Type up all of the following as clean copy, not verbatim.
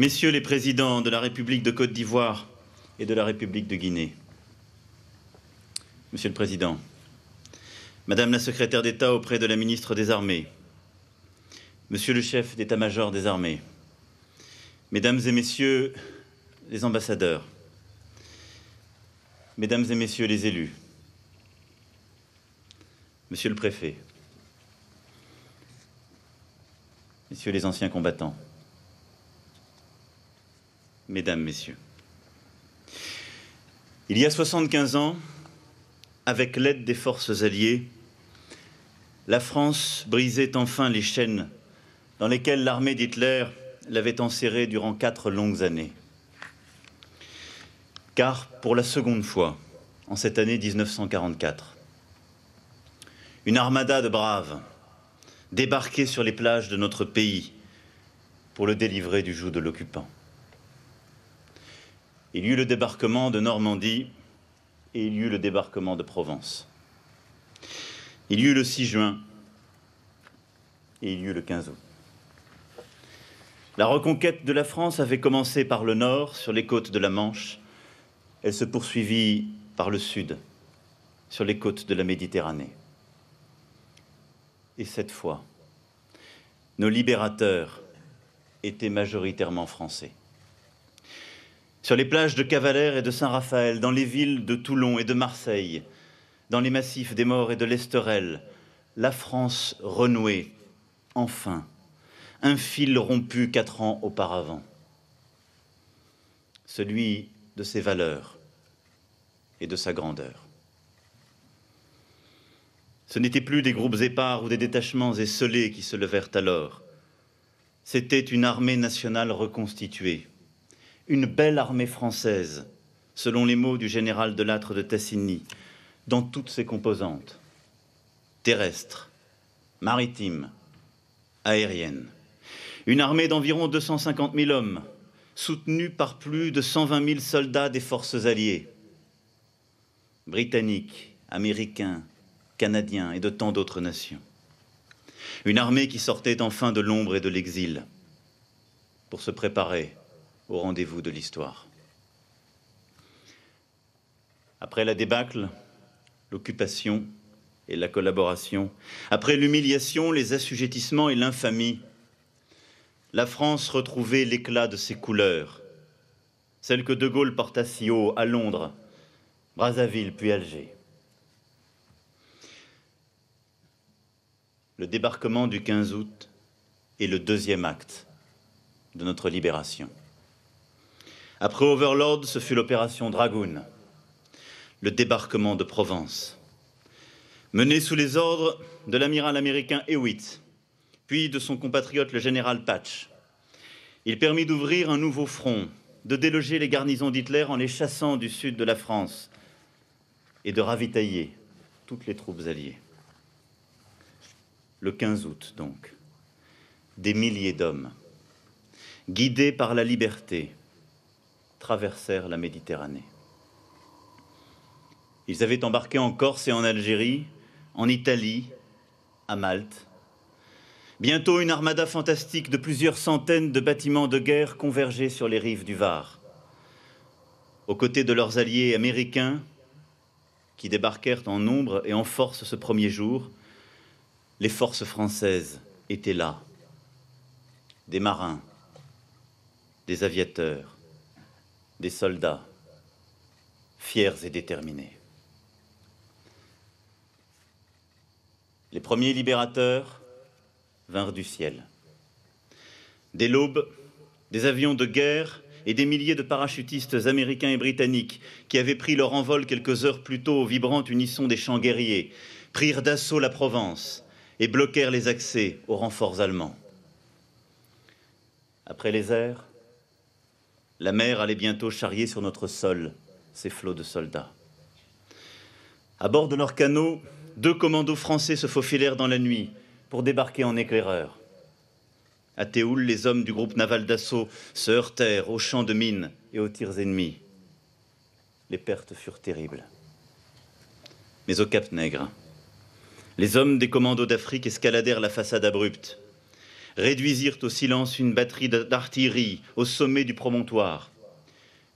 Messieurs les présidents de la République de Côte d'Ivoire et de la République de Guinée, Monsieur le Président, Madame la secrétaire d'État auprès de la ministre des Armées, Monsieur le chef d'état-major des armées, Mesdames et Messieurs les ambassadeurs, Mesdames et Messieurs les élus, Monsieur le préfet, Messieurs les anciens combattants, Mesdames, Messieurs. Il y a 75 ans, avec l'aide des forces alliées, la France brisait enfin les chaînes dans lesquelles l'armée d'Hitler l'avait enserrée durant 4 longues années. Car, pour la seconde fois, en cette année 1944, une armada de braves débarquait sur les plages de notre pays pour le délivrer du joug de l'occupant. Il y eut le débarquement de Normandie et il y eut le débarquement de Provence. Il y eut le 6 juin et il y eut le 15 août. La reconquête de la France avait commencé par le nord, sur les côtes de la Manche. Elle se poursuivit par le sud, sur les côtes de la Méditerranée. Et cette fois, nos libérateurs étaient majoritairement français. Sur les plages de Cavalère et de Saint-Raphaël, dans les villes de Toulon et de Marseille, dans les massifs des Maures et de l'Esterel, la France renouait, enfin, un fil rompu 4 ans auparavant, celui de ses valeurs et de sa grandeur. Ce n'étaient plus des groupes épars ou des détachements esseulés qui se levèrent alors. C'était une armée nationale reconstituée, une belle armée française, selon les mots du général de Lattre de Tassigny, dans toutes ses composantes, terrestres, maritimes, aériennes. Une armée d'environ 250 000 hommes, soutenue par plus de 120 000 soldats des forces alliées, britanniques, américains, canadiens et de tant d'autres nations. Une armée qui sortait enfin de l'ombre et de l'exil pour se préparer au rendez-vous de l'histoire. Après la débâcle, l'occupation et la collaboration, après l'humiliation, les assujettissements et l'infamie, la France retrouvait l'éclat de ses couleurs, celles que De Gaulle porta si haut à Londres, Brazzaville puis Alger. Le débarquement du 15 août est le 2e acte de notre libération. Après Overlord, ce fut l'opération Dragoon, le débarquement de Provence, mené sous les ordres de l'amiral américain Hewitt, puis de son compatriote le général Patch. Il permit d'ouvrir un nouveau front, de déloger les garnisons d'Hitler en les chassant du sud de la France et de ravitailler toutes les troupes alliées. Le 15 août, donc, des milliers d'hommes, guidés par la liberté, traversèrent la Méditerranée. Ils avaient embarqué en Corse et en Algérie, en Italie, à Malte. Bientôt, une armada fantastique de plusieurs centaines de bâtiments de guerre convergeait sur les rives du Var. Aux côtés de leurs alliés américains, qui débarquèrent en nombre et en force ce premier jour, les forces françaises étaient là. Des marins, des aviateurs, des soldats, fiers et déterminés. Les premiers libérateurs vinrent du ciel. Dès l'aube, des avions de guerre et des milliers de parachutistes américains et britanniques qui avaient pris leur envol quelques heures plus tôt au vibrant unisson des chants guerriers, prirent d'assaut la Provence et bloquèrent les accès aux renforts allemands. Après les airs, la mer allait bientôt charrier sur notre sol ses flots de soldats. À bord de leurs canots, 2 commandos français se faufilèrent dans la nuit pour débarquer en éclaireurs. À Théoul, les hommes du groupe naval d'assaut se heurtèrent aux champs de mines et aux tirs ennemis. Les pertes furent terribles. Mais au Cap Nègre, les hommes des commandos d'Afrique escaladèrent la façade abrupte, réduisirent au silence une batterie d'artillerie au sommet du promontoire,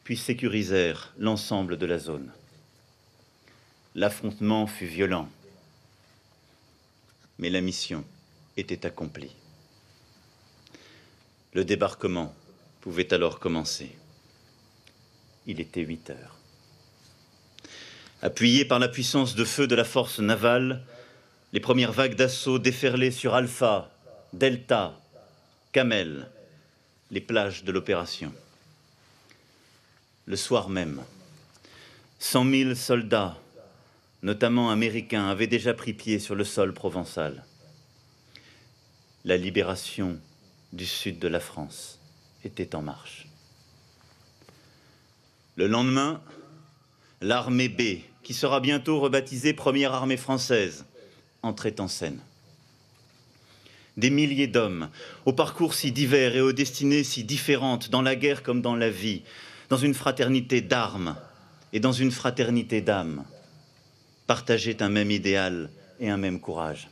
puis sécurisèrent l'ensemble de la zone. L'affrontement fut violent, mais la mission était accomplie. Le débarquement pouvait alors commencer. Il était 8 heures. Appuyés par la puissance de feu de la force navale, les premières vagues d'assaut déferlaient sur Alpha, Delta, Camel, les plages de l'opération. Le soir même, 100 000 soldats, notamment américains, avaient déjà pris pied sur le sol provençal. La libération du sud de la France était en marche. Le lendemain, l'armée B, qui sera bientôt rebaptisée Première Armée française, entrait en scène. Des milliers d'hommes, au parcours si divers et aux destinées si différentes, dans la guerre comme dans la vie, dans une fraternité d'armes et dans une fraternité d'âme, partageaient un même idéal et un même courage.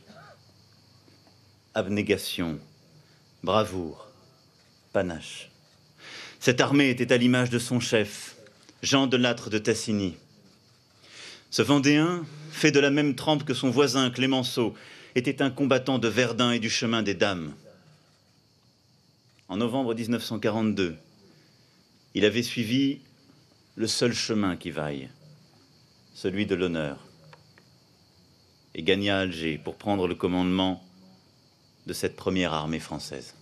Abnégation, bravoure, panache. Cette armée était à l'image de son chef, Jean de Lattre de Tassigny. Ce Vendéen, fait de la même trempe que son voisin Clémenceau, était un combattant de Verdun et du chemin des Dames. En novembre 1942, il avait suivi le seul chemin qui vaille, celui de l'honneur, et gagna Alger pour prendre le commandement de cette première armée française.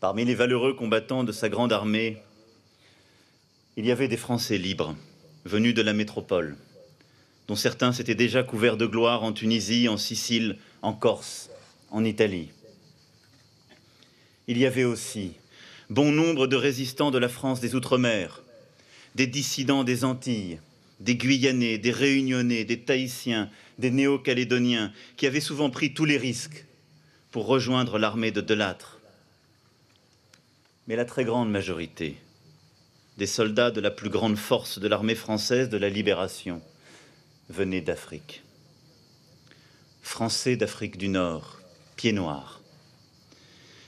Parmi les valeureux combattants de sa grande armée, il y avait des Français libres, venus de la métropole, dont certains s'étaient déjà couverts de gloire en Tunisie, en Sicile, en Corse, en Italie. Il y avait aussi bon nombre de résistants de la France des Outre-mer, des dissidents des Antilles, des Guyanais, des Réunionnais, des Tahitiens, des Néo-Calédoniens, qui avaient souvent pris tous les risques pour rejoindre l'armée de Lattre. Mais la très grande majorité des soldats de la plus grande force de l'armée française de la Libération venaient d'Afrique. Français d'Afrique du Nord, pieds noirs,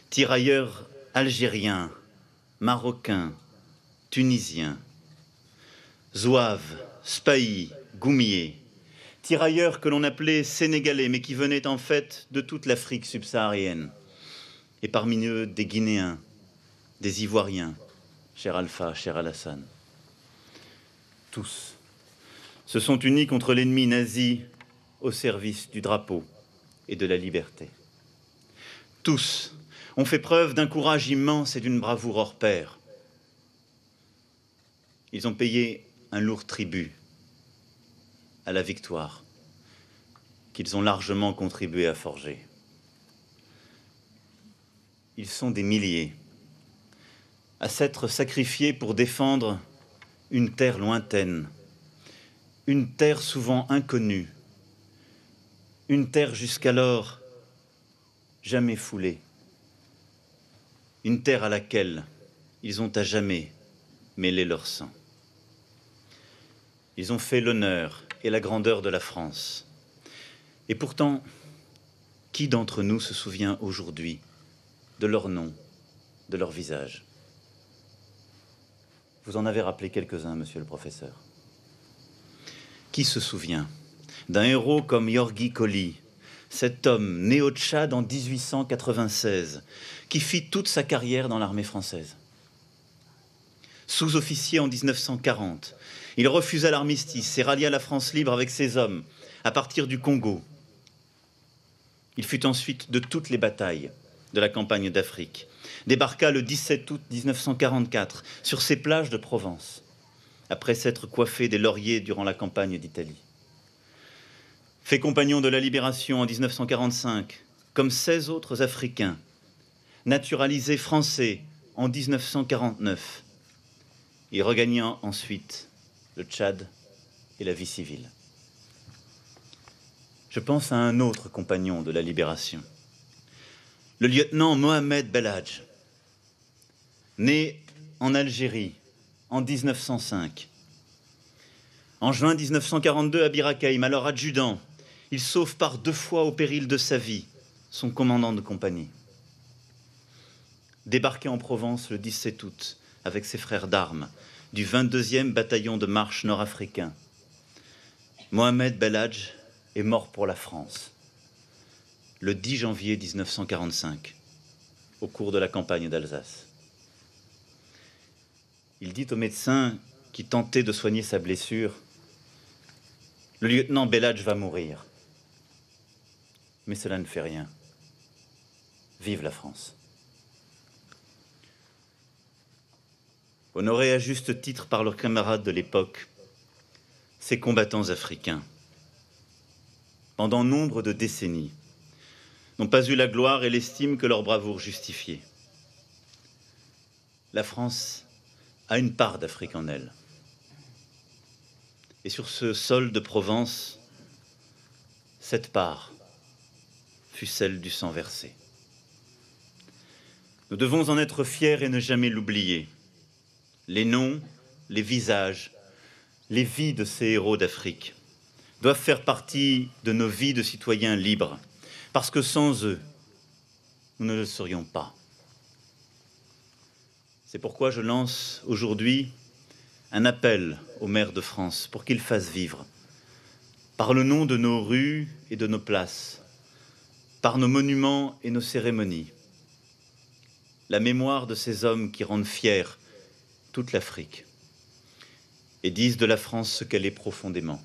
tirailleurs algériens, marocains, tunisiens, zouaves, spahis, goumiers, tirailleurs que l'on appelait sénégalais, mais qui venaient en fait de toute l'Afrique subsaharienne, et parmi eux des Guinéens, des Ivoiriens, cher Alpha, cher Alassane. Tous se sont unis contre l'ennemi nazi au service du drapeau et de la liberté. Tous ont fait preuve d'un courage immense et d'une bravoure hors pair. Ils ont payé un lourd tribut à la victoire qu'ils ont largement contribué à forger. Ils sont des milliers à s'être sacrifiés pour défendre une terre lointaine, une terre souvent inconnue, une terre jusqu'alors jamais foulée, une terre à laquelle ils ont à jamais mêlé leur sang. Ils ont fait l'honneur et la grandeur de la France. Et pourtant, qui d'entre nous se souvient aujourd'hui de leur nom, de leur visage? Vous en avez rappelé quelques-uns, monsieur le professeur. Qui se souvient d'un héros comme Yorgi Colli, cet homme né au Tchad en 1896, qui fit toute sa carrière dans l'armée française? Sous-officier en 1940, il refusa l'armistice et rallia la France libre avec ses hommes à partir du Congo. Il fut ensuite de toutes les batailles de la campagne d'Afrique, débarqua le 17 août 1944 sur ces plages de Provence, après s'être coiffé des lauriers durant la campagne d'Italie. Fait compagnon de la Libération en 1945, comme 16 autres Africains, naturalisé français en 1949, il regagna ensuite le Tchad et la vie civile. Je pense à un autre compagnon de la Libération, le lieutenant Mohamed Belhadj, né en Algérie en 1905. En juin 1942, à Bir Hakeim, alors adjudant, il sauve par 2 fois au péril de sa vie son commandant de compagnie. Débarqué en Provence le 17 août avec ses frères d'armes du 22e bataillon de marche nord-africain, Mohamed Belhadj est mort pour la France le 10 janvier 1945, au cours de la campagne d'Alsace. Il dit au médecin qui tentait de soigner sa blessure: « Le lieutenant Belhadj va mourir. » Mais cela ne fait rien. Vive la France. Honorés à juste titre par leurs camarades de l'époque, ces combattants africains, pendant nombre de décennies, n'ont pas eu la gloire et l'estime que leur bravoure justifiait. La France a une part d'Afrique en elle. Et sur ce sol de Provence, cette part fut celle du sang versé. Nous devons en être fiers et ne jamais l'oublier. Les noms, les visages, les vies de ces héros d'Afrique doivent faire partie de nos vies de citoyens libres, parce que sans eux, nous ne le serions pas. C'est pourquoi je lance aujourd'hui un appel aux maires de France pour qu'ils fassent vivre, par le nom de nos rues et de nos places, par nos monuments et nos cérémonies, la mémoire de ces hommes qui rendent fiers toute l'Afrique et disent de la France ce qu'elle est profondément.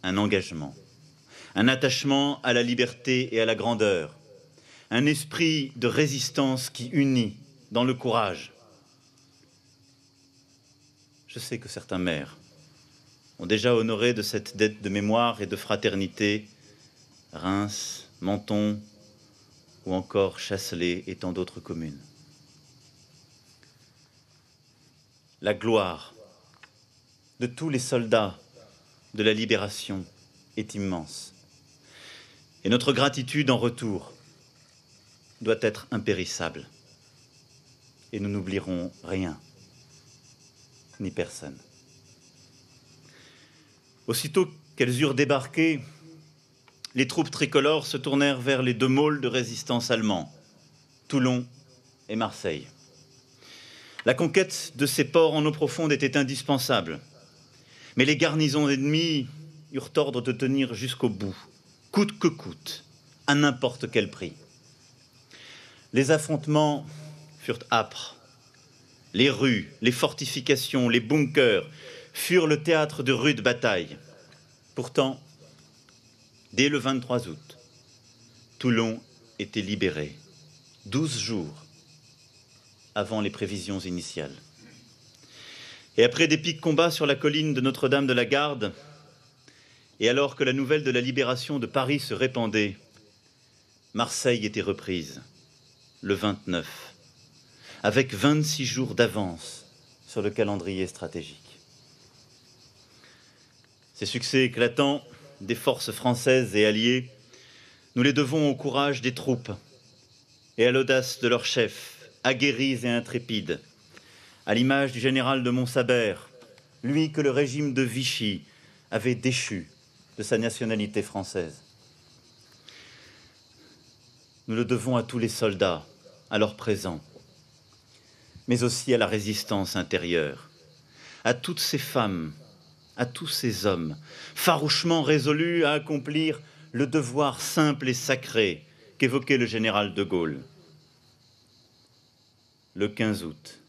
Un engagement, un attachement à la liberté et à la grandeur, un esprit de résistance qui unit dans le courage. Je sais que certains maires ont déjà honoré de cette dette de mémoire et de fraternité Reims, Menton ou encore Chasselet et tant d'autres communes. La gloire de tous les soldats de la libération est immense. Et notre gratitude en retour doit être impérissable. Et nous n'oublierons rien, ni personne. Aussitôt qu'elles eurent débarqué, les troupes tricolores se tournèrent vers les deux môles de résistance allemands, Toulon et Marseille. La conquête de ces ports en eau profonde était indispensable, mais les garnisons ennemies eurent ordre de tenir jusqu'au bout, coûte que coûte, à n'importe quel prix. Les affrontements furent âpres. Les rues, les fortifications, les bunkers furent le théâtre de rudes batailles. Pourtant, dès le 23 août, Toulon était libéré, 12 jours avant les prévisions initiales. Et après d'épiques combats sur la colline de Notre-Dame de la Garde, et alors que la nouvelle de la libération de Paris se répandait, Marseille était reprise, le 29, avec 26 jours d'avance sur le calendrier stratégique. Ces succès éclatants des forces françaises et alliées, nous les devons au courage des troupes et à l'audace de leurs chefs, aguerris et intrépides, à l'image du général de Montsabert, lui que le régime de Vichy avait déchu de sa nationalité française. Nous le devons à tous les soldats, à leur présent, mais aussi à la résistance intérieure, à toutes ces femmes, à tous ces hommes, farouchement résolus à accomplir le devoir simple et sacré qu'évoquait le général de Gaulle. Le 15 août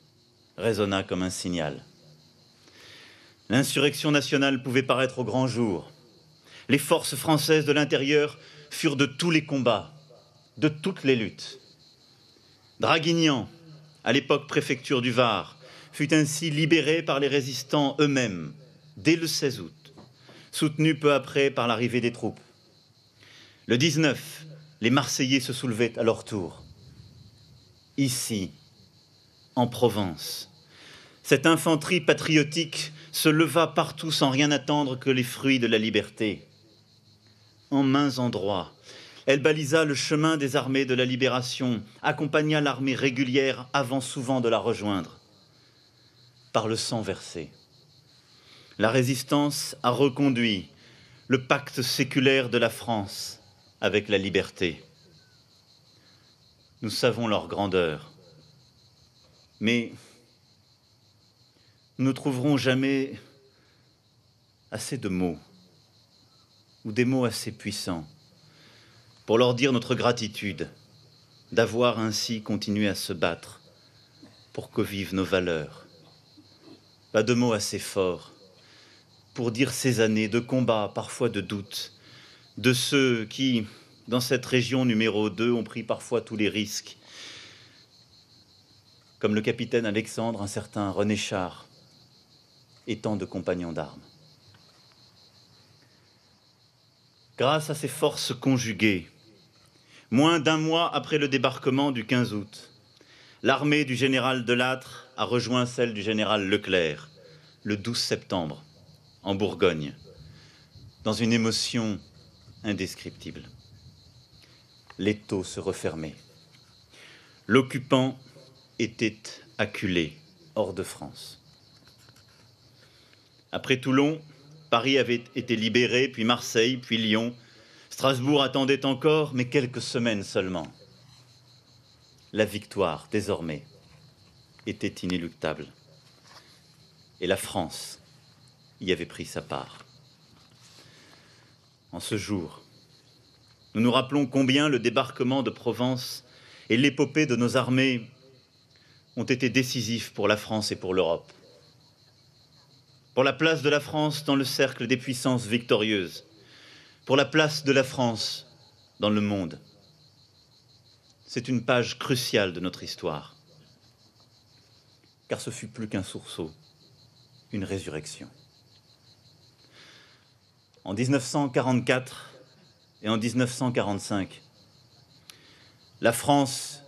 résonna comme un signal. L'insurrection nationale pouvait paraître au grand jour. Les forces françaises de l'intérieur furent de tous les combats, de toutes les luttes. Draguignan, à l'époque préfecture du Var, fut ainsi libéré par les résistants eux-mêmes, dès le 16 août, soutenu peu après par l'arrivée des troupes. Le 19, les Marseillais se soulevaient à leur tour. Ici, en Provence, cette infanterie patriotique se leva partout sans rien attendre que les fruits de la liberté. En maints endroits, elle balisa le chemin des armées de la libération, accompagna l'armée régulière avant souvent de la rejoindre. Par le sang versé, la résistance a reconduit le pacte séculaire de la France avec la liberté. Nous savons leur grandeur, mais nous ne trouverons jamais assez de mots ou des mots assez puissants pour leur dire notre gratitude d'avoir ainsi continué à se battre pour que vivent nos valeurs. Pas de mots assez forts pour dire ces années de combat, parfois de doute, de ceux qui, dans cette région numéro 2, ont pris parfois tous les risques, comme le capitaine Alexandre, un certain René Char, et tant de compagnons d'armes. Grâce à ces forces conjuguées, moins d'un mois après le débarquement du 15 août, l'armée du général Delattre a rejoint celle du général Leclerc, le 12 septembre, en Bourgogne, dans une émotion indescriptible. L'étau se refermait. L'occupant était acculé hors de France. Après Toulon, Paris avait été libéré, puis Marseille, puis Lyon. Strasbourg attendait encore, mais quelques semaines seulement. La victoire, désormais, était inéluctable. Et la France y avait pris sa part. En ce jour, nous nous rappelons combien le débarquement de Provence et l'épopée de nos armées ont été décisifs pour la France et pour l'Europe. Pour la place de la France dans le cercle des puissances victorieuses, pour la place de la France dans le monde. C'est une page cruciale de notre histoire, car ce fut plus qu'un sursaut, une résurrection. En 1944 et en 1945, la France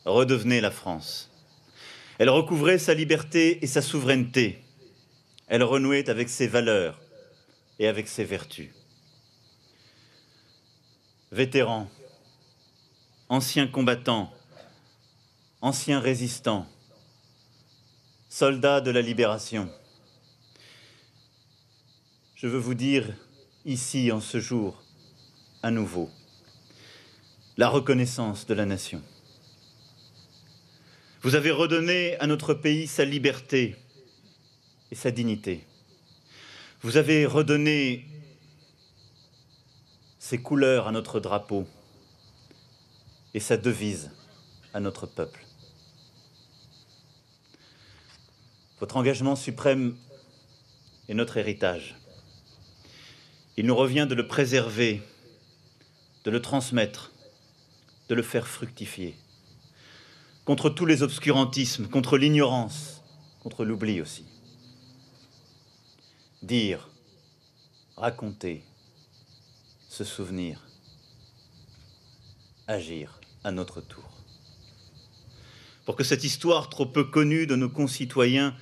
redevenait la France. Elle recouvrait sa liberté et sa souveraineté. Elle renouait avec ses valeurs et avec ses vertus. Vétérans, anciens combattants, anciens résistants, soldats de la libération, je veux vous dire ici, en ce jour, à nouveau, la reconnaissance de la nation. Vous avez redonné à notre pays sa liberté et sa dignité. Vous avez redonné ses couleurs à notre drapeau et sa devise à notre peuple. Votre engagement suprême est notre héritage. Il nous revient de le préserver, de le transmettre, de le faire fructifier. Contre tous les obscurantismes, contre l'ignorance, contre l'oubli aussi. Dire, raconter, se souvenir, agir à notre tour. Pour que cette histoire trop peu connue de nos concitoyens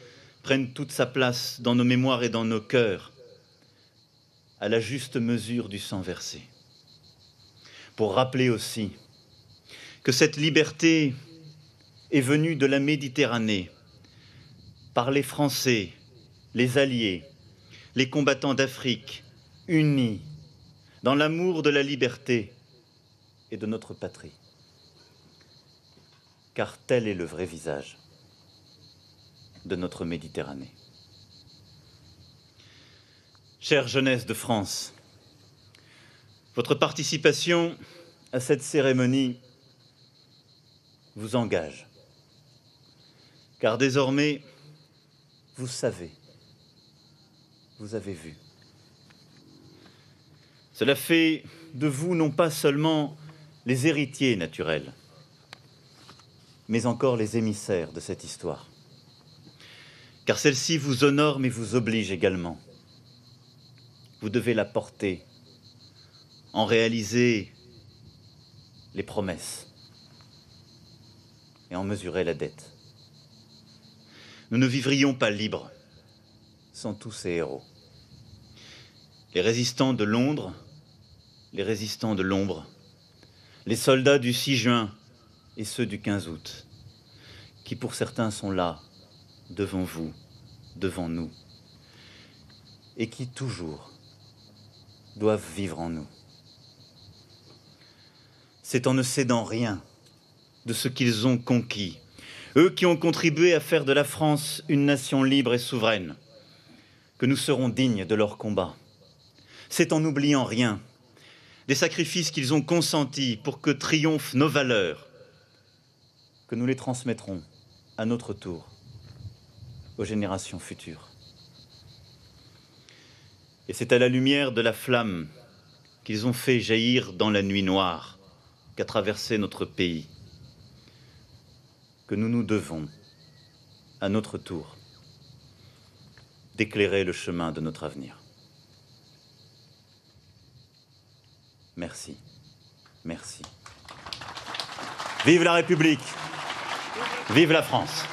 prenne toute sa place dans nos mémoires et dans nos cœurs, à la juste mesure du sang versé. Pour rappeler aussi que cette liberté est venue de la Méditerranée, par les Français, les Alliés, les combattants d'Afrique, unis dans l'amour de la liberté et de notre patrie. Car tel est le vrai visage de notre Méditerranée. Chère jeunesse de France, votre participation à cette cérémonie vous engage, car désormais, vous savez, vous avez vu. Cela fait de vous non pas seulement les héritiers naturels, mais encore les émissaires de cette histoire. Car celle-ci vous honore mais vous oblige également. Vous devez la porter, en réaliser les promesses et en mesurer la dette. Nous ne vivrions pas libres sans tous ces héros. Les résistants de Londres, les résistants de l'ombre, les soldats du 6 juin et ceux du 15 août, qui pour certains sont là, devant vous, devant nous, et qui toujours doivent vivre en nous. c'est en ne cédant rien de ce qu'ils ont conquis, eux qui ont contribué à faire de la France une nation libre et souveraine, que nous serons dignes de leur combat. C'est en n'oubliant rien des sacrifices qu'ils ont consentis pour que triomphent nos valeurs, que nous les transmettrons à notre tour aux générations futures. Et c'est à la lumière de la flamme qu'ils ont fait jaillir dans la nuit noire qu'a traversé notre pays que nous nous devons, à notre tour, d'éclairer le chemin de notre avenir. Merci. Merci. Vive la République! Vive la France!